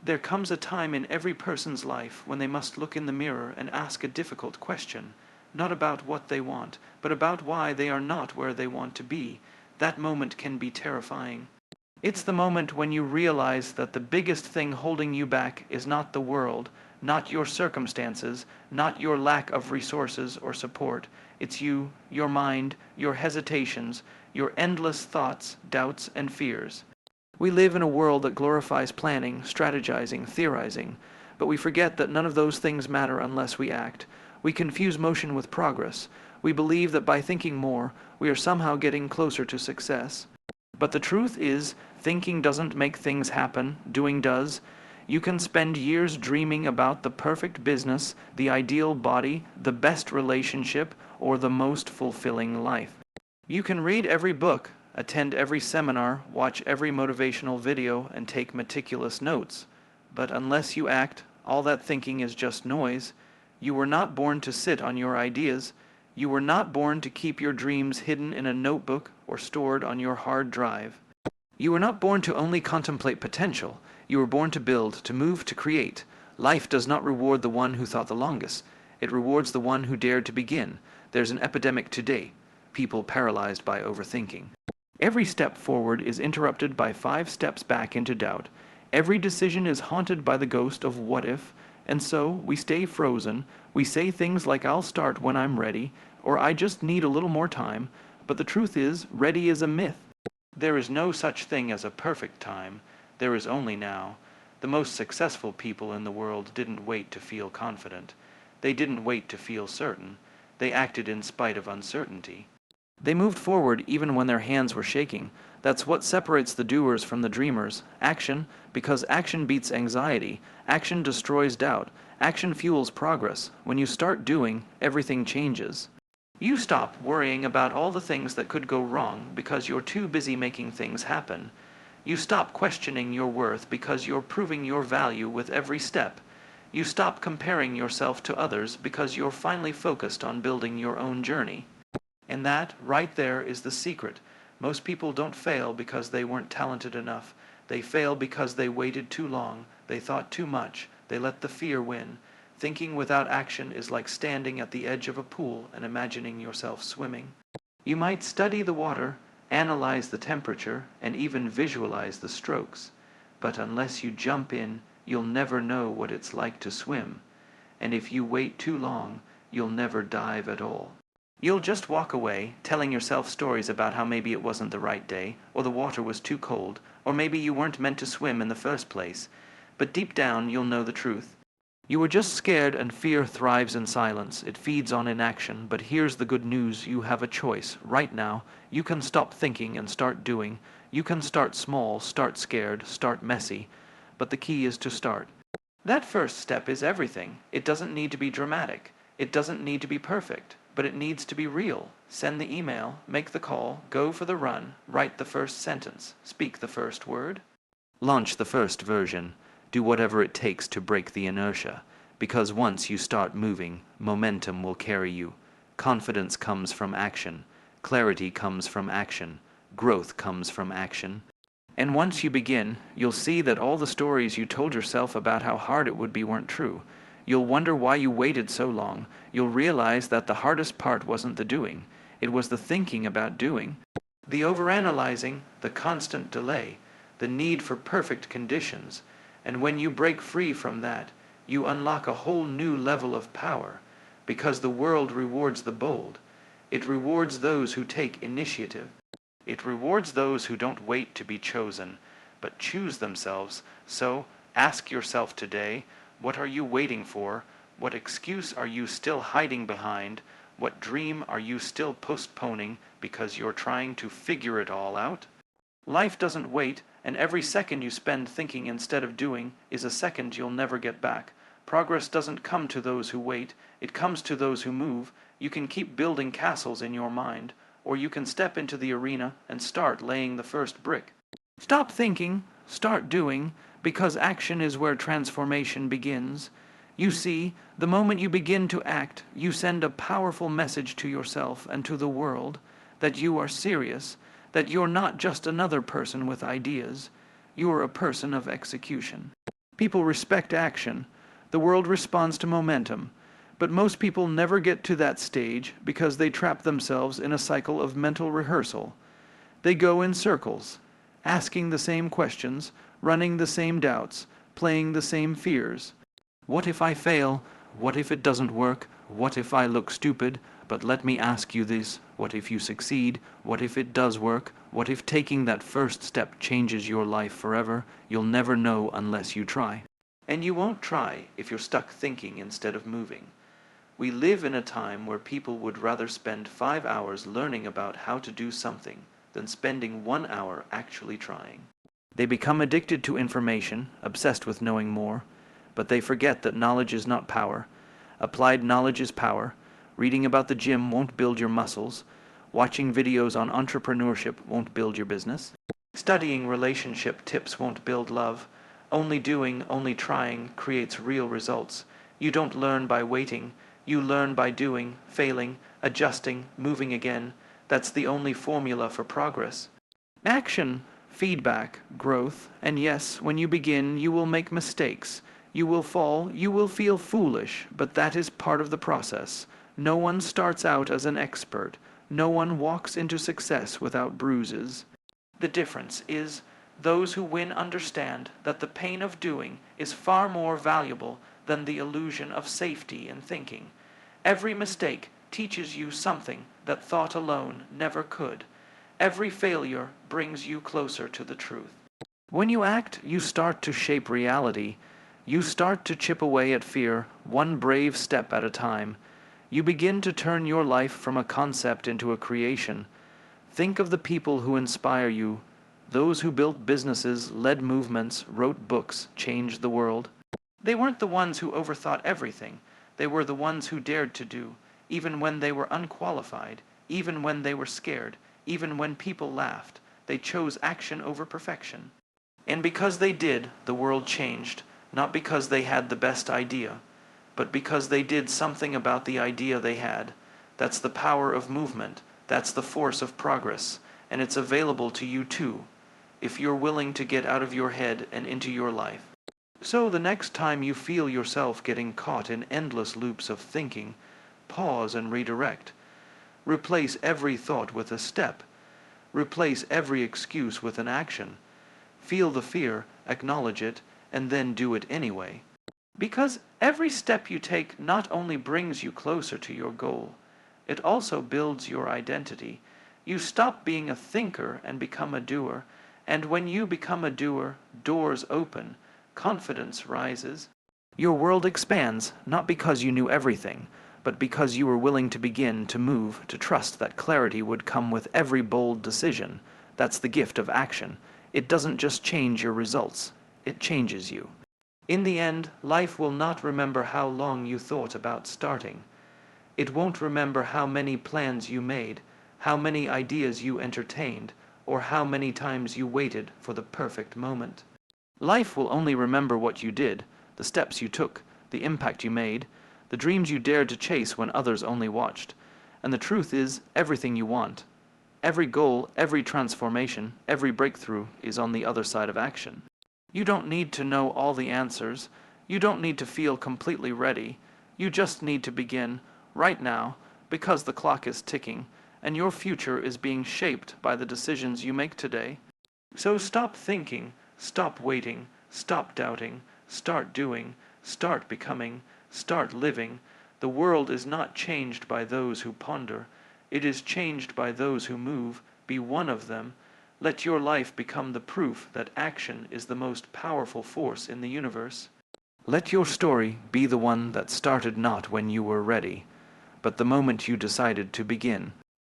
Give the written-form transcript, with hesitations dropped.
There comes a time in every person's life when they must look in the mirror and ask a difficult question, not about what they want, but about why they are not where they want to be. That moment can be terrifying. It's the moment when you realize that the biggest thing holding you back is not the world, not your circumstances, not your lack of resources or support. It's you, your mind, your hesitations, your endless thoughts, doubts, and fears. We live in a world that glorifies planning, strategizing, theorizing, but we forget that none of those things matter unless we act. We confuse motion with progress. We believe that by thinking more, we are somehow getting closer to success. But the truth is, thinking doesn't make things happen, doing does. You can spend years dreaming about the perfect business, the ideal body, the best relationship, or the most fulfilling life. You can read every book, attend every seminar, watch every motivational video, and take meticulous notes. But unless you act, all that thinking is just noise. You were not born to sit on your ideas. You were not born to keep your dreams hidden in a notebook or stored on your hard drive. You were not born to only contemplate potential. You were born to build, to move, to create. Life does not reward the one who thought the longest. It rewards the one who dared to begin. There's an epidemic today. People paralyzed by overthinking. Every step forward is interrupted by 5 steps back into doubt. Every decision is haunted by the ghost of what if, and so we stay frozen. We say things like I'll start when I'm ready, or I just need a little more time, but the truth is, ready is a myth. There is no such thing as a perfect time. There is only now. The most successful people in the world didn't wait to feel confident. They didn't wait to feel certain. They acted in spite of uncertainty. They moved forward even when their hands were shaking. That's what separates the doers from the dreamers. Action, because action beats anxiety. Action destroys doubt. Action fuels progress. When you start doing, everything changes. You stop worrying about all the things that could go wrong because you're too busy making things happen. You stop questioning your worth because you're proving your value with every step. You stop comparing yourself to others because you're finally focused on building your own journey. And that, right there, is the secret. Most people don't fail because they weren't talented enough. They fail because they waited too long. They thought too much. They let the fear win. Thinking without action is like standing at the edge of a pool and imagining yourself swimming. You might study the water, analyze the temperature, and even visualize the strokes. But unless you jump in, you'll never know what it's like to swim. And if you wait too long, you'll never dive at all. You'll just walk away, telling yourself stories about how maybe it wasn't the right day, or the water was too cold, or maybe you weren't meant to swim in the first place. But deep down, you'll know the truth. You were just scared, and fear thrives in silence. It feeds on inaction. But here's the good news. You have a choice. Right now, you can stop thinking and start doing. You can start small, start scared, start messy. But the key is to start. That first step is everything. It doesn't need to be dramatic. It doesn't need to be perfect. But it needs to be real. Send the email, make the call, go for the run, write the first sentence, speak the first word. Launch the first version. Do whatever it takes to break the inertia. Because once you start moving, momentum will carry you. Confidence comes from action. Clarity comes from action. Growth comes from action. And once you begin, you'll see that all the stories you told yourself about how hard it would be weren't true. You'll wonder why you waited so long. You'll realize that the hardest part wasn't the doing. It was the thinking about doing. The overanalyzing, the constant delay, the need for perfect conditions. And when you break free from that, you unlock a whole new level of power. Because the world rewards the bold. It rewards those who take initiative. It rewards those who don't wait to be chosen, but choose themselves. So ask yourself today, what are you waiting for? What excuse are you still hiding behind? What dream are you still postponing because you're trying to figure it all out? Life doesn't wait, and every second you spend thinking instead of doing is a second you'll never get back. Progress doesn't come to those who wait, it comes to those who move. You can keep building castles in your mind, or you can step into the arena and start laying the first brick. Stop thinking, start doing, because action is where transformation begins. You see, the moment you begin to act, you send a powerful message to yourself and to the world that you are serious, that you're not just another person with ideas, you're a person of execution. People respect action. The world responds to momentum. But most people never get to that stage because they trap themselves in a cycle of mental rehearsal. They go in circles, asking the same questions, running the same doubts, playing the same fears. What if I fail? What if it doesn't work? What if I look stupid? But let me ask you this, what if you succeed? What if it does work? What if taking that first step changes your life forever? You'll never know unless you try. And you won't try if you're stuck thinking instead of moving. We live in a time where people would rather spend 5 hours learning about how to do something than spending 1 hour actually trying. They become addicted to information, obsessed with knowing more, but they forget that knowledge is not power. Applied knowledge is power. Reading about the gym won't build your muscles. Watching videos on entrepreneurship won't build your business. Studying relationship tips won't build love. Only doing, only trying creates real results. You don't learn by waiting. You learn by doing, failing, adjusting, moving again. That's the only formula for progress. Action, feedback, growth, and yes, when you begin, you will make mistakes. You will fall, you will feel foolish, but that is part of the process. No one starts out as an expert. No one walks into success without bruises. The difference is, those who win understand that the pain of doing is far more valuable than the illusion of safety in thinking. Every mistake teaches you something that thought alone never could. Every failure brings you closer to the truth. When you act, you start to shape reality. You start to chip away at fear, one brave step at a time. You begin to turn your life from a concept into a creation. Think of the people who inspire you. Those who built businesses, led movements, wrote books, changed the world. They weren't the ones who overthought everything. They were the ones who dared to do, even when they were unqualified, even when they were scared, even when people laughed. They chose action over perfection. And because they did, the world changed, not because they had the best idea, but because they did something about the idea they had. That's the power of movement. That's the force of progress. And it's available to you too, if you're willing to get out of your head and into your life. So the next time you feel yourself getting caught in endless loops of thinking, pause and redirect. Replace every thought with a step. Replace every excuse with an action. Feel the fear, acknowledge it, and then do it anyway. Because every step you take not only brings you closer to your goal, it also builds your identity. You stop being a thinker and become a doer, and when you become a doer, doors open. Confidence rises. Your world expands, not because you knew everything, but because you were willing to begin to move, to trust that clarity would come with every bold decision. That's the gift of action. It doesn't just change your results, it changes you. In the end, life will not remember how long you thought about starting. It won't remember how many plans you made, how many ideas you entertained, or how many times you waited for the perfect moment. Life will only remember what you did, the steps you took, the impact you made, the dreams you dared to chase when others only watched. And the truth is, everything you want, every goal, every transformation, every breakthrough is on the other side of action. You don't need to know all the answers. You don't need to feel completely ready. You just need to begin right now, because the clock is ticking, and your future is being shaped by the decisions you make today. So stop thinking. Stop waiting, stop doubting, start doing, start becoming, start living. The world is not changed by those who ponder. It is changed by those who move. Be one of them. Let your life become the proof that action is the most powerful force in the universe. Let your story be the one that started not when you were ready, but the moment you decided to begin.